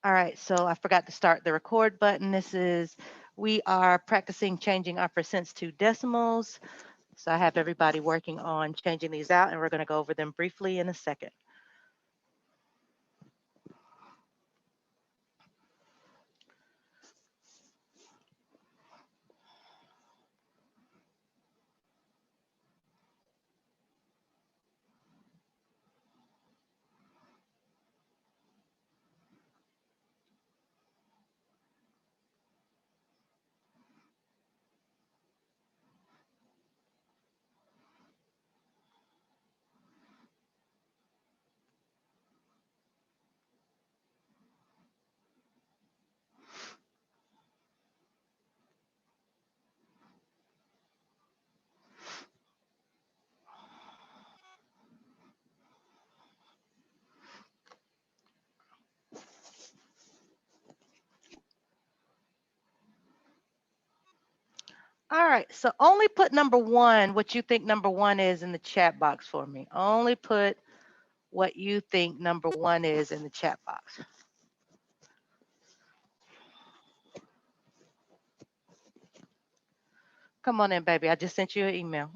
All right, so I forgot to start the record button. We are practicing changing our percents to decimals. So I have everybody working on changing these out, and we're going to go over them briefly in a second. All right, so only put number one, what you think number one is in the chat box for me. Only put what you think number one is in the chat box. Come on in, baby. I just sent you an email.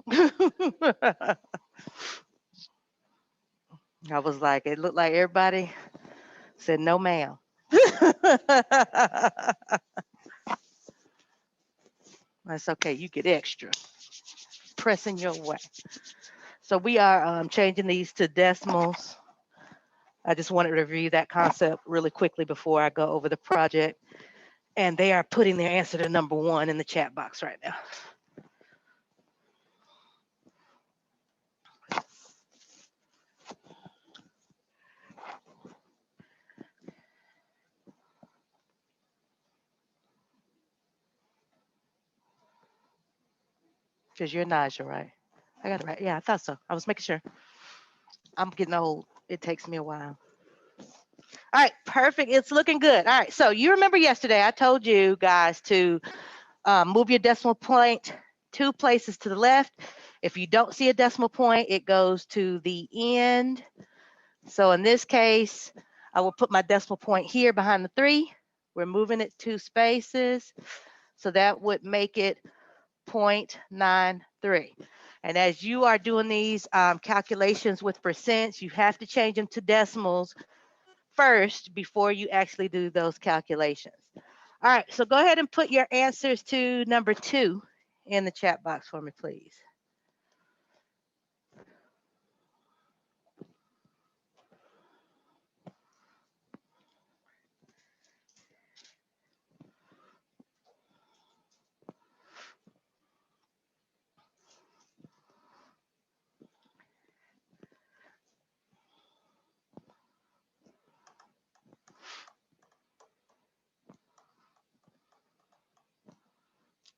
I was like, it looked like everybody said no, ma'am. That's okay. You get extra. Pressing your way. So we are changing these to decimals. I just wanted to review that concept really quickly before I go over the project. And they are putting their answer to number one in the chat box right now. Because you're Naja, right? I got it right. Yeah, I thought so. I was making sure. I'm getting old. It takes me a while. All right, perfect. It's looking good. All right, so you remember yesterday I told you guys to move your decimal point 2 places to the left. If you don't see a decimal point, it goes to the end. So in this case, I will put my decimal point here behind the 3. We're moving it 2 spaces. So that would make it 0.93. And as you are doing these calculations with percents, you have to change them to decimals first before you actually do those calculations. All right, so go ahead and put your answers to number 2 in the chat box for me, please.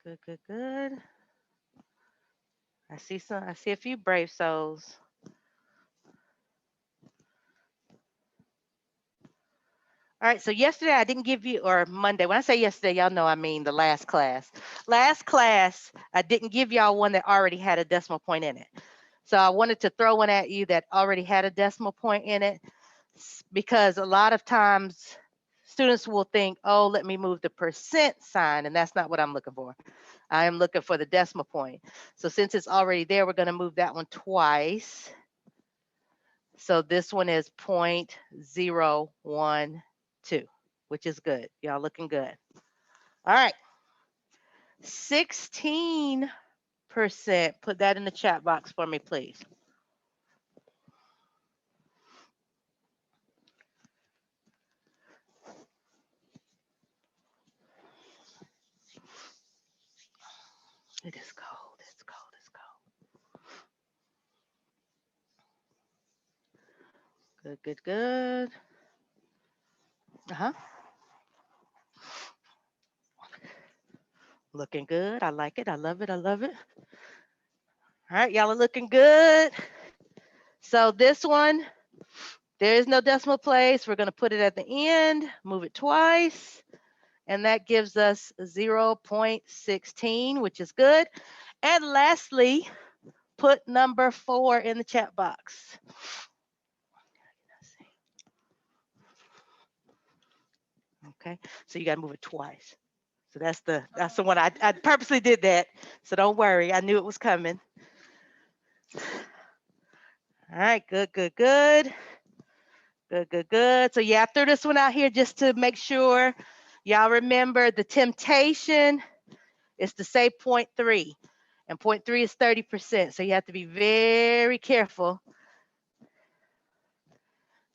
Good, good, good. I see a few brave souls. All right, so yesterday I didn't give you, or Monday, when I say yesterday, y'all know I mean the last class. Last class, I didn't give y'all one that already had a decimal point in it. So I wanted to throw one at you that already had a decimal point in it, because a lot of times students will think, oh, let me move the percent sign, and that's not what I'm looking for. I am looking for the decimal point. So since it's already there, we're going to move that one twice. So this one is 0.012, which is good. Y'all looking good. All right. 16%. Put that in the chat box for me, please. It is cold. It's cold. It's cold. Good, good, good. Uh-huh. Looking good. I like it. I love it. I love it. All right, y'all are looking good. So this one, there is no decimal place. We're going to put it at the end, move it twice, and that gives us 0.16, which is good. And lastly, put number 4 in the chat box. Okay, so you got to move it twice. So that's the one I purposely did that. So don't worry, I knew it was coming. All right, good, good, good. Good, good, good. So yeah, I threw this one out here just to make sure y'all remember the temptation is to say 0.3. And 0.3 is 30%. So you have to be very careful.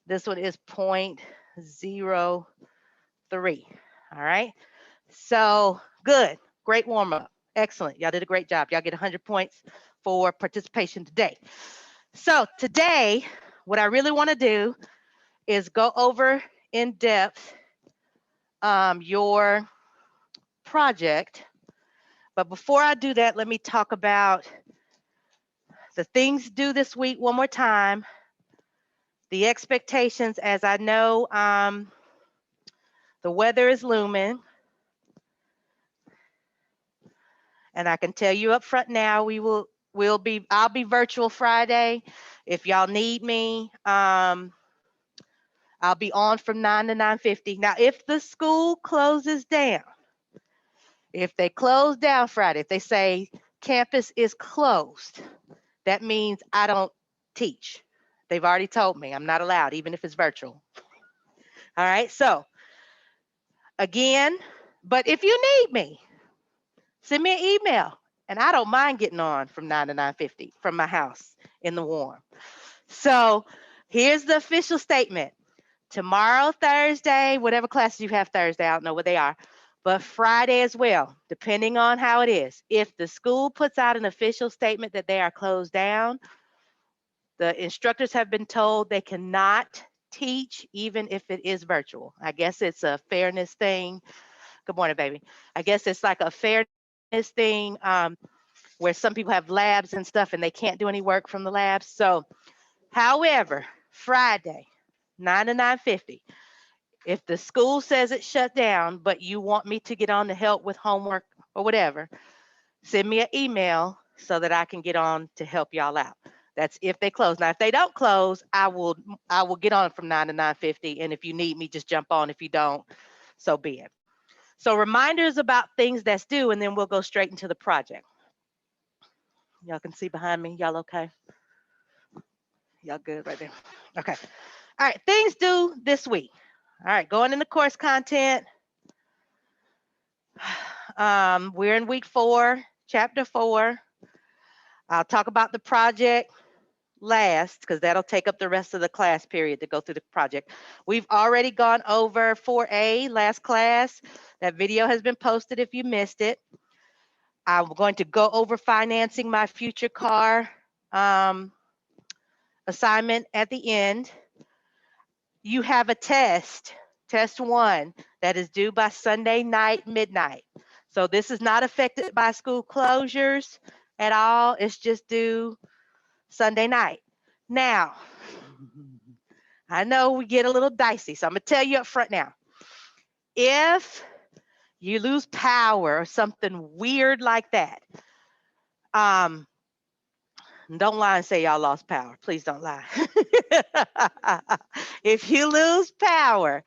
This one is 0.03. All right. So good. Great warm up. Excellent. Y'all did a great job. Y'all get 100 points for participation today. So today, what I really want to do is go over in depth your project. But before I do that, let me talk about the things due this week one more time. The expectations, as I know the weather is looming. And I can tell you up front now, I'll be virtual Friday. If y'all need me, I'll be on from 9 to 9:50. Now, if the school closes down, if they close down Friday, if they say campus is closed, that means I don't teach. They've already told me I'm not allowed, even if it's virtual. All right, so again, but if you need me, send me an email, and I don't mind getting on from 9 to 9:50 from my house in the warm. So here's the official statement. Tomorrow, Thursday, whatever classes you have Thursday, I don't know what they are, but Friday as well, depending on how it is. If the school puts out an official statement that they are closed down, the instructors have been told they cannot teach even if it is virtual. I guess it's a fairness thing. Good morning, baby. I guess it's like a fairness thing where some people have labs and stuff and they can't do any work from the labs. So, however, Friday, 9 to 9:50, if the school says it's shut down, but you want me to get on to help with homework or whatever, send me an email so that I can get on to help y'all out. That's if they close. Now, if they don't close, I will get on from 9 to 9:50. And if you need me, just jump on. If you don't, so be it. So reminders about things that's due, and then we'll go straight into the project. Y'all can see behind me. Y'all okay? Y'all good right there? Okay. All right, things due this week. All right, going into course content. We're in week 4, chapter 4. I'll talk about the project last because that'll take up the rest of the class period to go through the project. We've already gone over 4A last class. That video has been posted if you missed it. I'm going to go over financing my future car assignment at the end. You have a test 1, that is due by Sunday night, midnight. So this is not affected by school closures at all. It's just due Sunday night. Now, I know we get a little dicey, so I'm going to tell you up front now. If you lose power or something weird like that, don't lie and say y'all lost power. Please don't lie. If you lose power,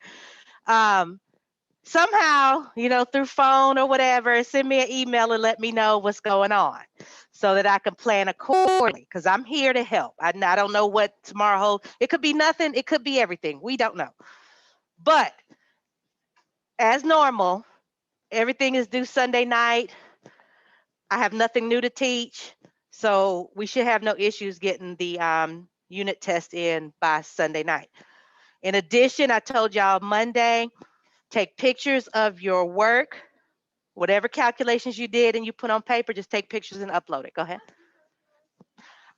somehow, through phone or whatever, send me an email and let me know what's going on so that I can plan accordingly, because I'm here to help. I don't know what tomorrow holds. It could be nothing. It could be everything. We don't know. But as normal, everything is due Sunday night. I have nothing new to teach, so we should have no issues getting the unit test in by Sunday night. In addition, I told y'all Monday, take pictures of your work, whatever calculations you did and you put on paper, just take pictures and upload it. Go ahead.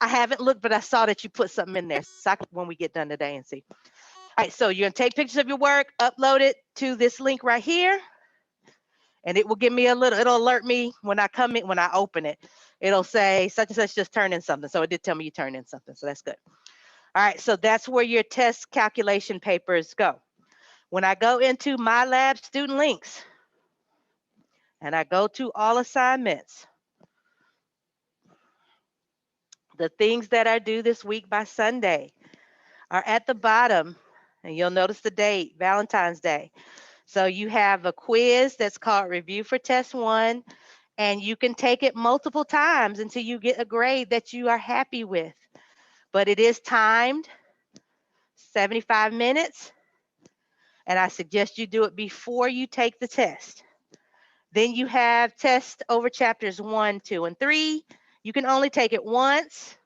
I haven't looked, but I saw that you put something in there. So when we get done today and see. All right, so you're gonna take pictures of your work, upload it to this link right here, and it will give me it'll alert me when I come in, when I open it. It'll say such and such just turned in something. So it did tell me you turned in something, so that's good. All right, so that's where your test calculation papers go. When I go into my lab student links and I go to all assignments, the things that are due this week by Sunday are at the bottom, and you'll notice the date, Valentine's Day. So you have a quiz that's called Review for Test 1, and you can take it multiple times until you get a grade that you are happy with. But it is timed, 75 minutes, and I suggest you do it before you take the test. Then you have test over chapters 1, 2, and 3. You can only take it once.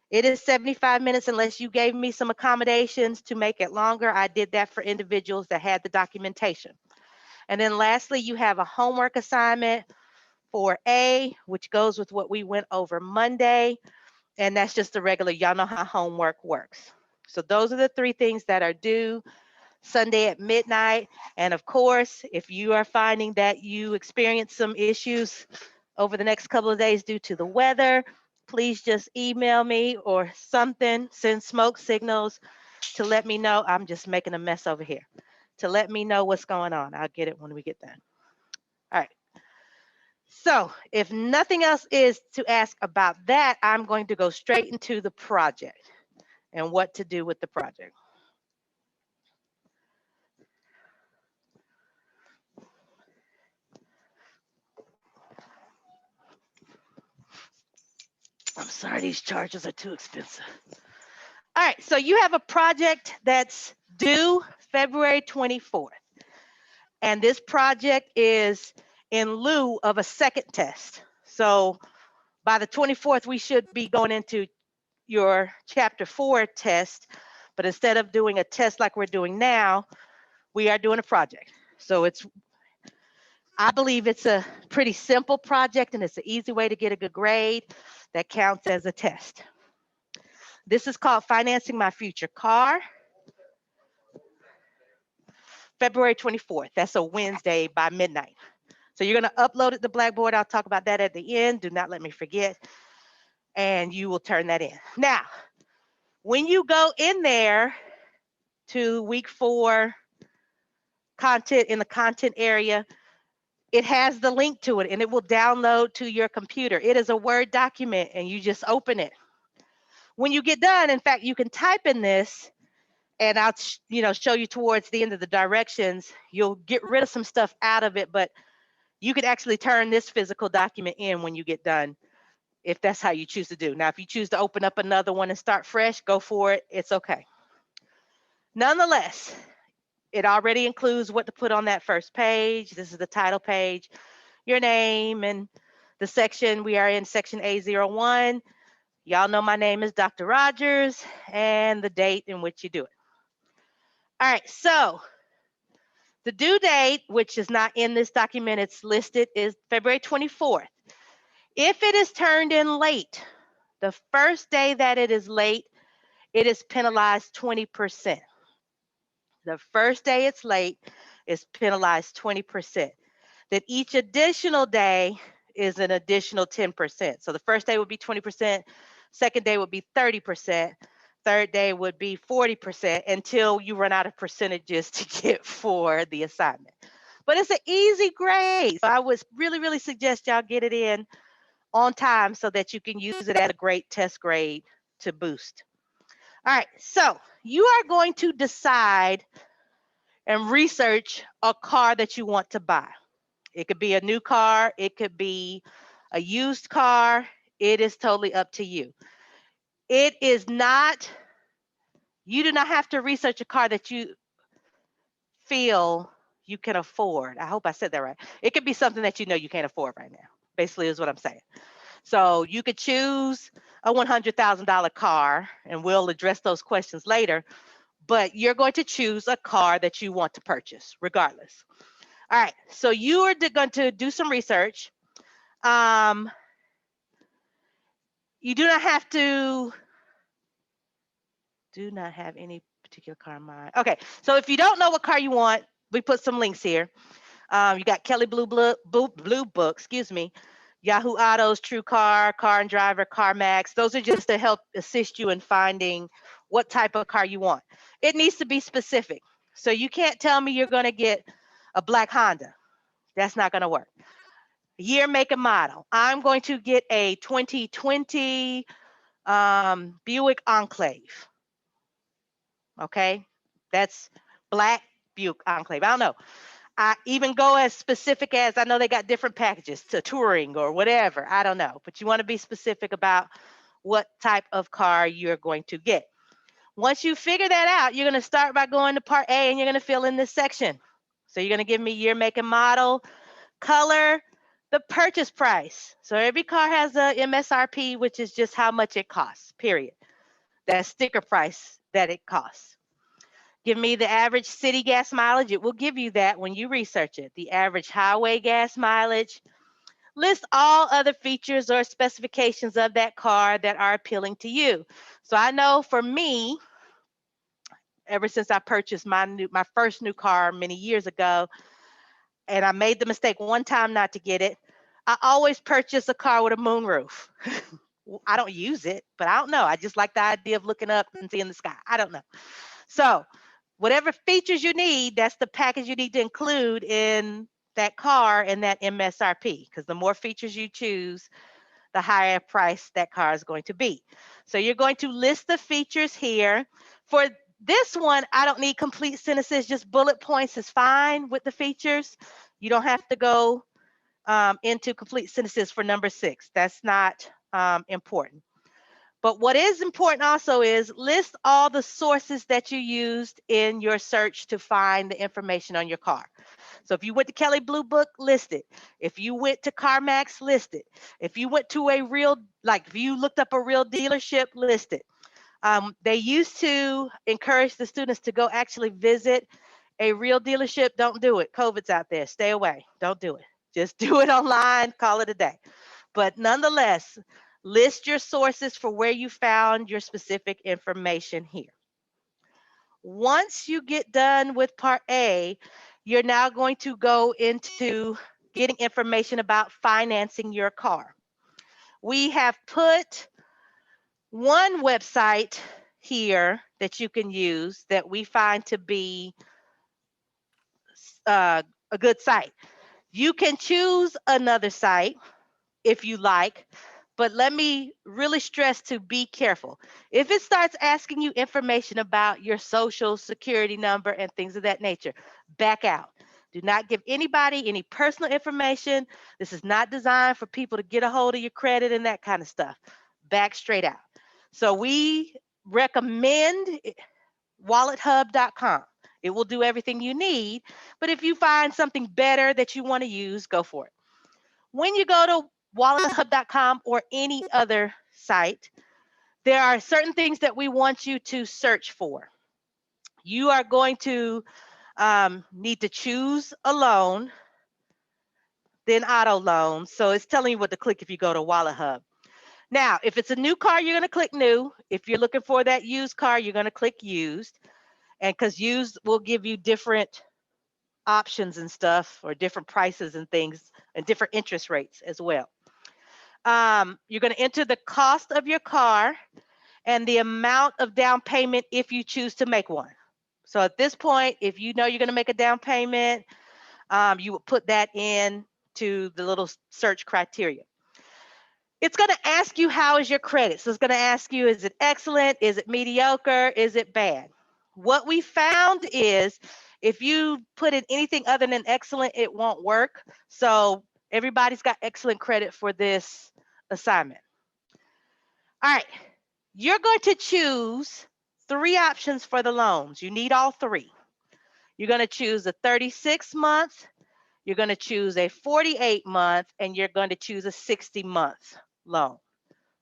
It is 75 minutes unless you gave me some accommodations to make it longer. I did that for individuals that had the documentation. And then lastly, you have a homework assignment for A, which goes with what we went over Monday. And that's just the regular, y'all know how homework works. So those are the 3 things that are due Sunday at midnight. And of course, if you are finding that you experience some issues over the next couple of days due to the weather, please just email me or something, send smoke signals to let me know. I'm just making a mess over here. To let me know what's going on. I'll get it when we get done. All right. So if nothing else is to ask about that, I'm going to go straight into the project and what to do with the project. I'm sorry, these chargers are too expensive. All right, so you have a project that's due February 24th. And this project is in lieu of a second test. So by the 24th, we should be going into your chapter 4 test. But instead of doing a test like we're doing now, we are doing a project. So I believe it's a pretty simple project and it's an easy way to get a good grade that counts as a test. This is called Financing My Future Car. February 24th, that's a Wednesday by midnight. So you're gonna upload it to Blackboard. I'll talk about that at the end. Do not let me forget. And you will turn that in. Now, when you go in there to week 4 content in the content area, it has the link to it and it will download to your computer. It is a Word document and you just open it. When you get done, in fact, you can type in this and I'll show you towards the end of the directions. You'll get rid of some stuff out of it, but you could actually turn this physical document in when you get done, if that's how you choose to do. Now, if you choose to open up another one and start fresh, go for it. It's okay. Nonetheless, it already includes what to put on that first page. This is the title page, your name, and the section. We are in section A01. Y'all know my name is Dr. Rogers and the date in which you do it. All right, so the due date, which is not in this document, it's listed, is February 24th. If it is turned in late, the first day that it is late, it is penalized 20%. The first day it's late is penalized 20%. Then each additional day is an additional 10%. So the first day would be 20%, second day would be 30%, third day would be 40% until you run out of percentages to get for the assignment. But it's an easy grade. So I would really, really suggest y'all get it in on time so that you can use it as a great test grade to boost. All right, so you are going to decide and research a car that you want to buy. It could be a new car, it could be a used car. It is totally up to you. It is not, you do not have to research a car that you feel you can afford. I hope I said that right. It could be something that you know you can't afford right now, basically is what I'm saying. So you could choose a $100,000 car, and we'll address those questions later, but you're going to choose a car that you want to purchase regardless. All right, so you are going to do some research. You do not have any particular car in mind. Okay, so if you don't know what car you want, we put some links here. You got Kelley Blue Book, excuse me, Yahoo Autos, TrueCar, Car and Driver, CarMax. Those are just to help assist you in finding what type of car you want. It needs to be specific. So you can't tell me you're going to get a black Honda. That's not going to work. Year, make, and model. I'm going to get a 2020 Buick Enclave. Okay, that's black, Buick Enclave. I don't know. I even go as specific as, I know they got different packages to touring or whatever. I don't know. But you want to be specific about what type of car you're going to get. Once you figure that out, you're going to start by going to part A and you're going to fill in this section. So you're going to give me year, make, and model, color, the purchase price. So every car has a MSRP, which is just how much it costs, period. That sticker price that it costs. Give me the average city gas mileage. It will give you that when you research it. The average highway gas mileage. List all other features or specifications of that car that are appealing to you. So I know for me, ever since I purchased my first new car many years ago, and I made the mistake one time not to get it, I always purchase a car with a moonroof. I don't use it, but I don't know. I just like the idea of looking up and seeing the sky. I don't know. So whatever features you need, that's the package you need to include in that car and that MSRP, because the more features you choose, the higher price that car is going to be. So you're going to list the features here. For this one, I don't need complete sentences, just bullet points is fine with the features. You don't have to go into complete sentences for number 6. That's not important. But what is important also is list all the sources that you used in your search to find the information on your car. So if you went to Kelley Blue Book, list it. If you went to CarMax, list it. If you went to a real, like if you looked up a real dealership, list it. They used to encourage the students to go actually visit a real dealership. Don't do it. COVID's out there. Stay away. Don't do it. Just do it online. Call it a day. But nonetheless, list your sources for where you found your specific information here. Once you get done with part A, you're now going to go into getting information about financing your car. We have put one website here that you can use that we find to be a good site. You can choose another site if you like, but let me really stress to be careful. If it starts asking you information about your social security number and things of that nature, back out. Do not give anybody any personal information. This is not designed for people to get a hold of your credit and that kind of stuff. Back straight out. So we recommend wallethub.com. It will do everything you need, but if you find something better that you want to use, go for it. When you go to wallethub.com or any other site, there are certain things that we want you to search for. You are going to need to choose a loan, then auto loan. So it's telling you what to click if you go to WalletHub. Now, if it's a new car, you're going to click new. If you're looking for that used car, you're going to click used. And because used will give you different options and stuff, or different prices and things, and different interest rates as well. You're going to enter the cost of your car and the amount of down payment if you choose to make one. So at this point, if you know you're going to make a down payment, you would put that in to the little search criteria. It's going to ask you, how is your credit? So it's going to ask you, is it excellent? Is it mediocre? Is it bad? What we found is if you put in anything other than excellent, it won't work. So everybody's got excellent credit for this assignment. All right, you're going to choose 3 options for the loans. You need all 3. You're going to choose a 36-month, you're going to choose a 48-month, and you're going to choose a 60-month loan.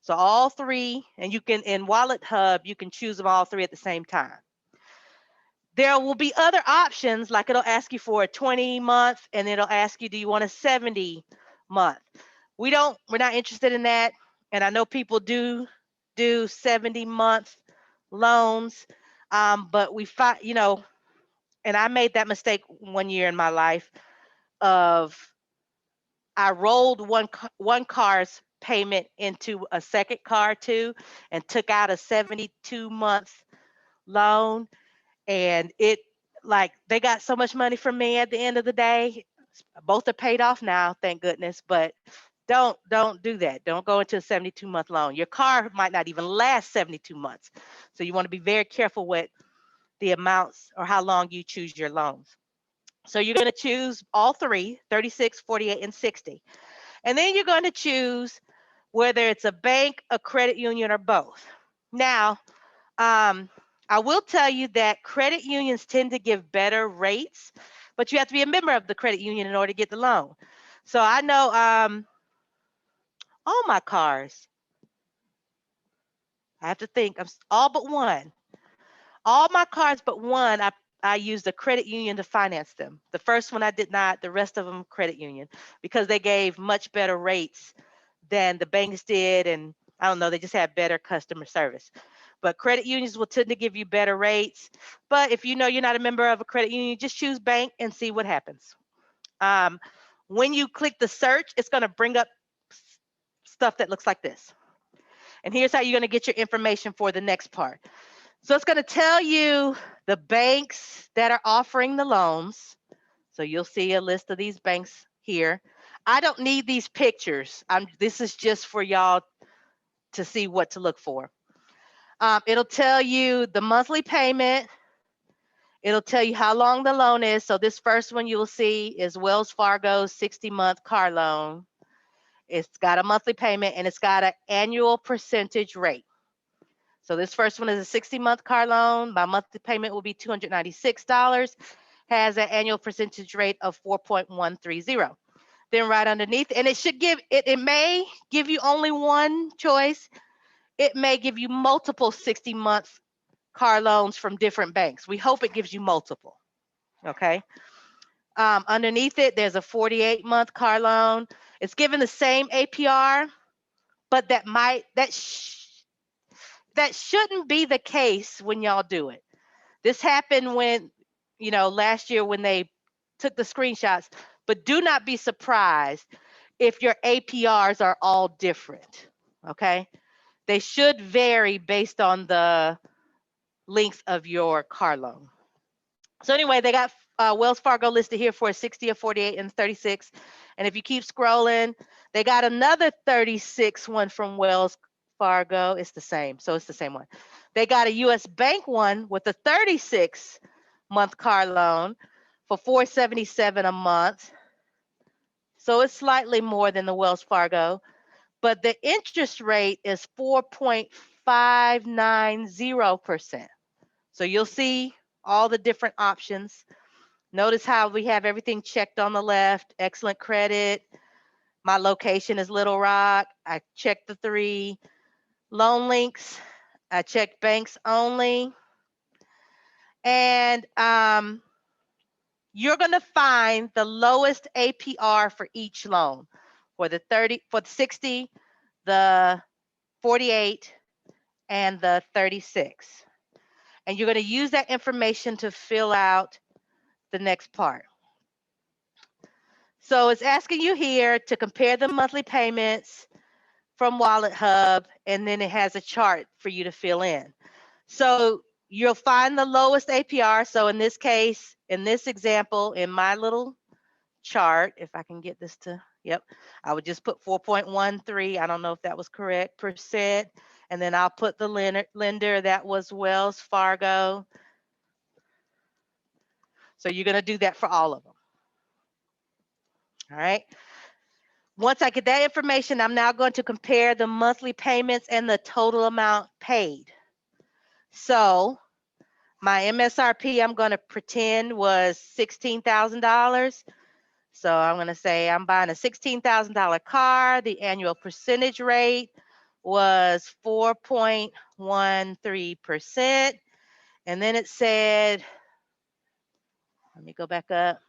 So all 3, and you can, in WalletHub, you can choose them all 3 at the same time. There will be other options, like it'll ask you for a 20-month, and it'll ask you, do you want a 70-month? We're not interested in that. And I know people do 70-month loans, but we find, and I made that mistake one year in my life of, I rolled one car's payment into a second car too, and took out a 72-month loan. And it, like, they got so much money from me at the end of the day. Both are paid off now, thank goodness, but don't do that. Don't go into a 72-month loan. Your car might not even last 72 months. So you want to be very careful with the amounts or how long you choose your loans. So you're going to choose all three, 36, 48, and 60. And then you're going to choose whether it's a bank, a credit union, or both. Now, I will tell you that credit unions tend to give better rates, but you have to be a member of the credit union in order to get the loan. So I know all my cars, I have to think, all but one. All my cars but one, I used a credit union to finance them. The first one I did not, the rest of them credit union, because they gave much better rates than the banks did. And I don't know, they just had better customer service. But credit unions will tend to give you better rates. But if you know you're not a member of a credit union, just choose bank and see what happens. When you click the search, it's going to bring up stuff that looks like this. And here's how you're going to get your information for the next part. So it's going to tell you the banks that are offering the loans. So you'll see a list of these banks here. I don't need these pictures. This is just for y'all to see what to look for. It'll tell you the monthly payment. It'll tell you how long the loan is. So this first one you'll see is Wells Fargo's 60-month car loan. It's got a monthly payment and it's got an annual percentage rate. So this first one is a 60-month car loan. My monthly payment will be $296. Has an annual percentage rate of 4.130. Then right underneath, and it should give it may give you only one choice. It may give you multiple 60-month car loans from different banks. We hope it gives you multiple. Okay. Underneath it, there's a 48-month car loan. It's given the same APR, but that shouldn't be the case when y'all do it. This happened when, last year when they took the screenshots, but do not be surprised if your APRs are all different, okay? They should vary based on the length of your car loan. So anyway, they got Wells Fargo listed here for a 60, a 48, and 36. And if you keep scrolling, they got another 36 one from Wells Fargo. It's the same. So it's the same one. They got a US Bank one with a 36-month car loan for $477 a month. So it's slightly more than the Wells Fargo, but the interest rate is 4.590%. So you'll see all the different options. Notice how we have everything checked on the left. Excellent credit. My location is Little Rock. I checked the 3 loan links. I checked banks only. And you're going to find the lowest APR for each loan for the 60, the 48, and the 36. And you're going to use that information to fill out the next part. So it's asking you here to compare the monthly payments from Wallet Hub, and then it has a chart for you to fill in. So you'll find the lowest APR. So in this case, in this example, in my little chart, if I can get this to, I would just put 4.13. I don't know if that was correct, percent. And then I'll put the lender, that was Wells Fargo. So you're going to do that for all of them. All right. Once I get that information, I'm now going to compare the monthly payments and the total amount paid. So my MSRP, I'm going to pretend was $16,000. So I'm going to say I'm buying a $16,000 car. The annual percentage rate was 4.13%. And then it said, let me go back up.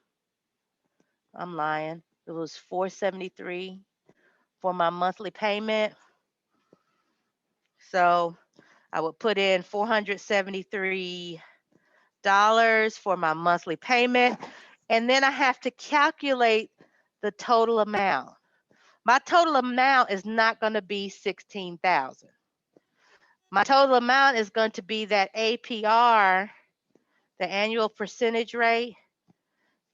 I'm lying. It was $473 for my monthly payment. So I would put in $473 for my monthly payment. And then I have to calculate the total amount. My total amount is not going to be $16,000. My total amount is going to be that APR, the annual percentage rate,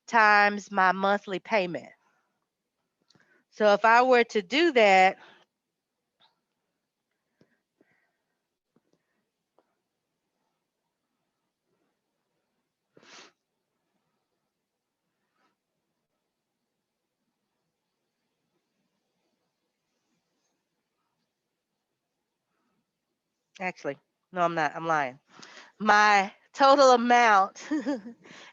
times my monthly payment. So if I were to do that, Actually, no, I'm not. I'm lying. My total amount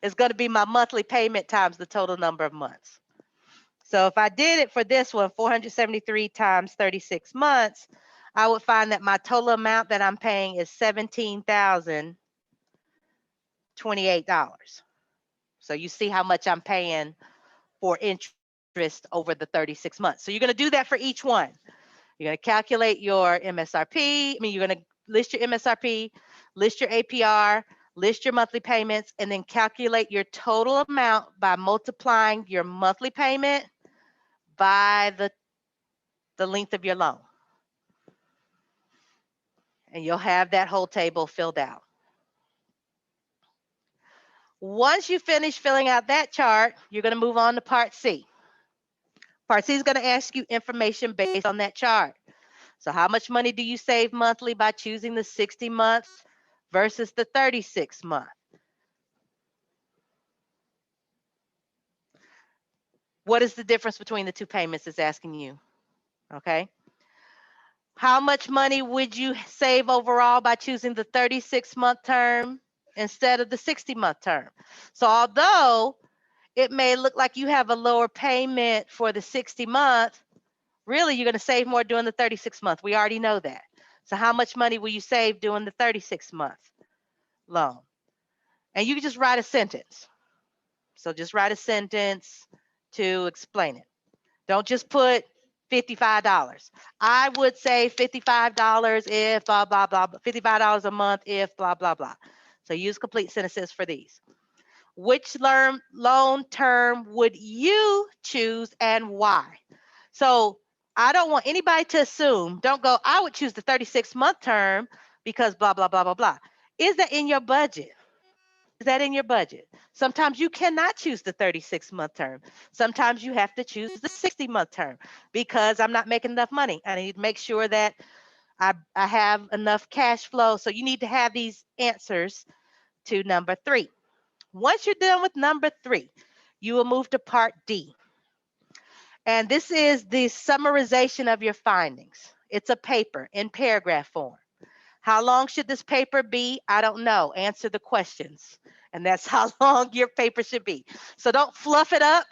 is going to be my monthly payment times the total number of months. So if I did it for this one, 473 times 36 months, I would find that my total amount that I'm paying is $17,028. So you see how much I'm paying for interest over the 36 months. So you're going to do that for each one. You're going to calculate your MSRP. You're going to list your MSRP, list your APR, list your monthly payments, and then calculate your total amount by multiplying your monthly payment by the length of your loan. And you'll have that whole table filled out. Once you finish filling out that chart, you're going to move on to Part C. Part C is going to ask you information based on that chart. So how much money do you save monthly by choosing the 60 month versus the 36 month? What is the difference between the two payments? It's asking you. Okay. How much money would you save overall by choosing the 36-month term instead of the 60-month term? So although it may look like you have a lower payment for the 60-month, really you're going to save more doing the 36-month. We already know that. So how much money will you save doing the 36-month loan? And you can just write a sentence. So just write a sentence to explain it. Don't just put $55. I would say $55 if blah, blah, blah, $55 a month if blah, blah, blah. So use complete sentences for these. Which loan term would you choose and why? So I don't want anybody to assume, don't go, I would choose the 36-month term because blah, blah, blah, blah, blah. Is that in your budget? Is that in your budget? Sometimes you cannot choose the 36-month term. Sometimes you have to choose the 60-month term because I'm not making enough money. I need to make sure that I have enough cash flow. So you need to have these answers to number 3. Once you're done with number 3, you will move to Part D. And this is the summarization of your findings. It's a paper in paragraph form. How long should this paper be? I don't know. Answer the questions. And that's how long your paper should be. So don't fluff it up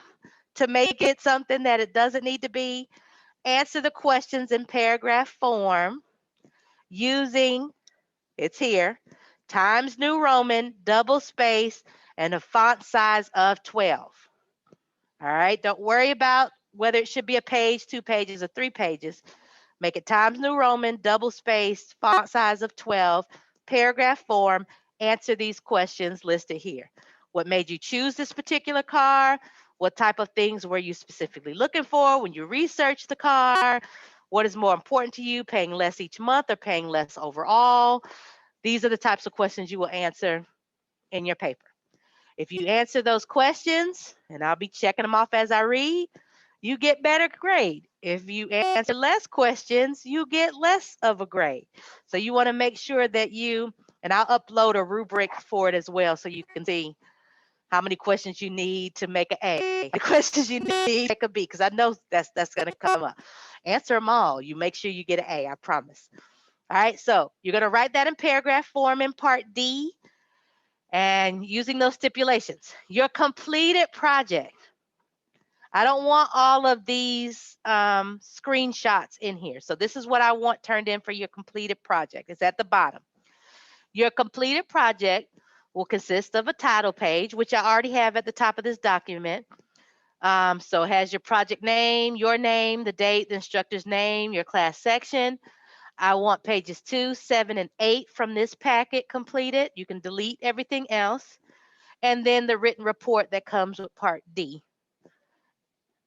to make it something that it doesn't need to be. Answer the questions in paragraph form using, it's here, Times New Roman, double space, and a font size of 12. All right, don't worry about whether it should be a page, 2 pages, or 3 pages. Make it Times New Roman, double spaced, font size of 12, paragraph form. Answer these questions listed here. What made you choose this particular car? What type of things were you specifically looking for when you researched the car? What is more important to you, paying less each month or paying less overall? These are the types of questions you will answer in your paper. If you answer those questions, and I'll be checking them off as I read, you get better grade. If you answer less questions, you get less of a grade. So you want to make sure that you, and I'll upload a rubric for it as well so you can see how many questions you need to make an A, the questions you need to make a B, because I know that's going to come up. Answer them all. You make sure you get an A, I promise. All right, so you're going to write that in paragraph form in Part D and using those stipulations. Your completed project. I don't want all of these screenshots in here. So this is what I want turned in for your completed project. It's at the bottom. Your completed project will consist of a title page, which I already have at the top of this document. So it has your project name, your name, the date, the instructor's name, your class section. I want pages 2, 7, and 8 from this packet completed. You can delete everything else. And then the written report that comes with Part D.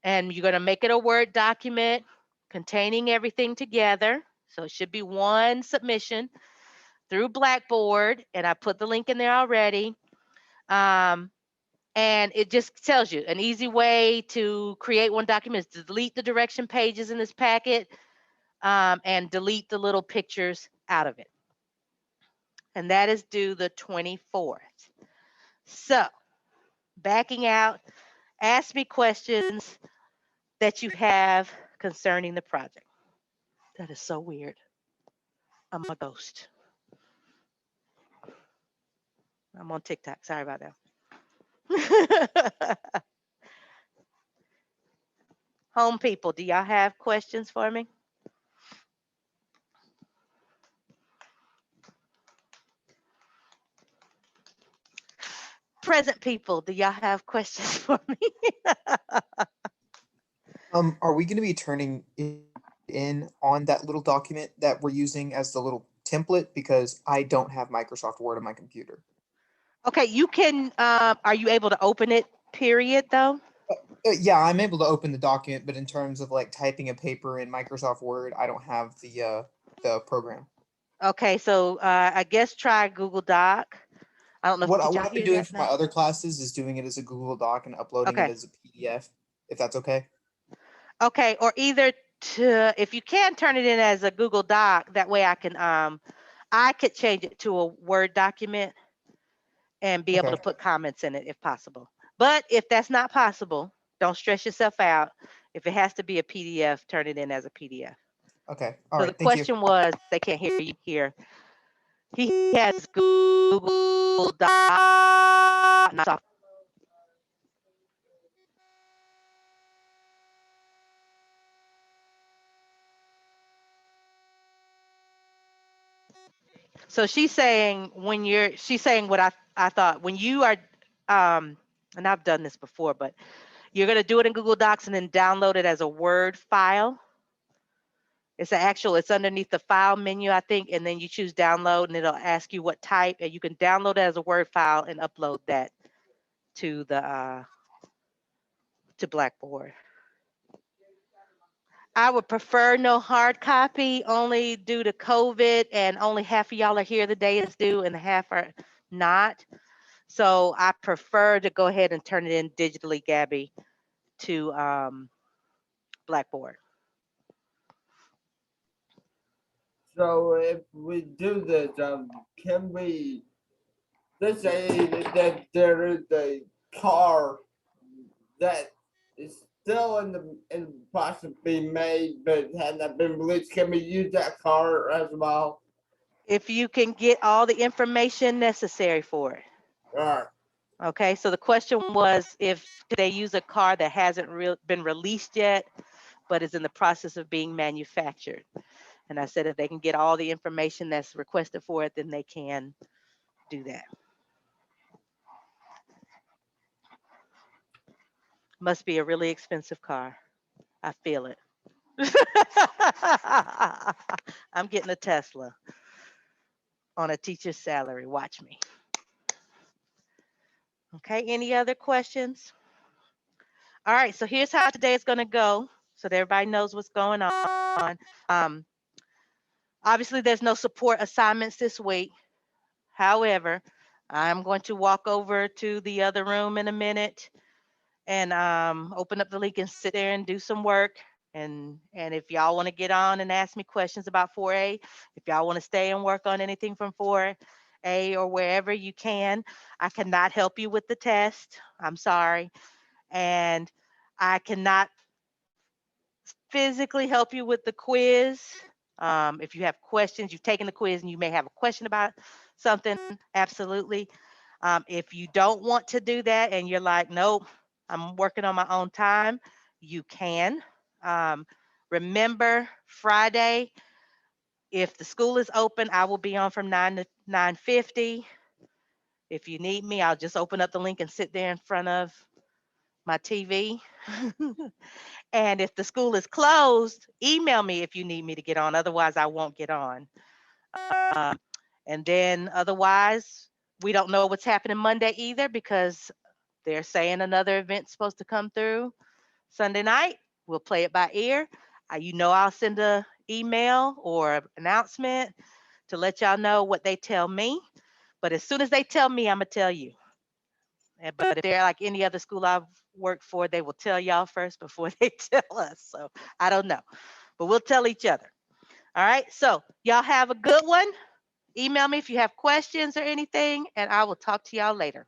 And you're going to make it a Word document containing everything together. So it should be one submission through Blackboard. And I put the link in there already. And it just tells you an easy way to create one document is to delete the direction pages in this packet and delete the little pictures out of it. And that is due the 24th. So backing out, ask me questions that you have concerning the project. That is so weird. I'm a ghost. I'm on TikTok. Sorry about that. Home people, do y'all have questions for me? Present people, do y'all have questions for me? Are we going to be turning in on that little document that we're using as the little template? Because I don't have Microsoft Word on my computer. Okay, you can, are you able to open it, period, though? Yeah, I'm able to open the document, but in terms of like typing a paper in Microsoft Word, I don't have the program. Okay, so I guess try Google Doc. I don't know if, did What y'all I've been hear doing that for my now? other classes is doing it as a Google Doc and uploading it Okay, as a PDF, if that's okay. okay, or either to, if you can turn it in as a Google Doc, that way I could change it to a Word document and be able Okay. to put comments in it if possible. But if that's not possible, don't stress yourself out. If it has to be a PDF, turn it in as a PDF. Okay. All So the right. Thank you. question was, they can't hear you here. He has Google Docs. So she's saying she's saying what I thought when you are, and I've done this before, but you're going to do it in Google Docs and then download it as a Word file. It's underneath the file menu, I think, and then you choose download and it'll ask you what type, and you can download it as a Word file and upload that to to Blackboard. I would prefer no hard copy, only due to COVID, and only half of y'all are here the day it's due and the half are not. So I prefer to go ahead and turn it in digitally, Gabby, to Blackboard. So if we do this, can we, let's say that there is a car that is still in the process of being made but has not been released, can we use that car as well? If you can get all the information necessary for it. All right. Okay, so the question was if they use a car that hasn't been released yet, but is in the process of being manufactured. And I said if they can get all the information that's requested for it, then they can do that. Must be a really expensive car. I feel it. I'm getting a Tesla on a teacher's salary. Watch me. Okay, any other questions? All right, so here's how today is going to go so that everybody knows what's going on. Um, Obviously, there's no support assignments this week. However, I'm going to walk over to the other room in a minute and open up the link and sit there and do some work. And if y'all want to get on and ask me questions about 4A, if y'all want to stay and work on anything from 4A or wherever you can, I cannot help you with the test. I'm sorry. And I cannot physically help you with the quiz. If you have questions, you've taken the quiz and you may have a question about something, absolutely. If you don't want to do that and you're like, nope, I'm working on my own time, you can. Remember, Friday, if the school is open, I will be on from 9 to 9:50. If you need me, I'll just open up the link and sit there in front of my TV. And if the school is closed, email me if you need me to get on. Otherwise, I won't get on. Um, and then otherwise, we don't know what's happening Monday either because they're saying another event's supposed to come through Sunday night. We'll play it by ear. I'll send a email or announcement to let y'all know what they tell me. But as soon as they tell me, I'm gonna tell you. But if they're like any other school I've worked for, they will tell y'all first before they tell us. So I don't know, but we'll tell each other. All right. So y'all have a good one. Email me if you have questions or anything, and I will talk to y'all later.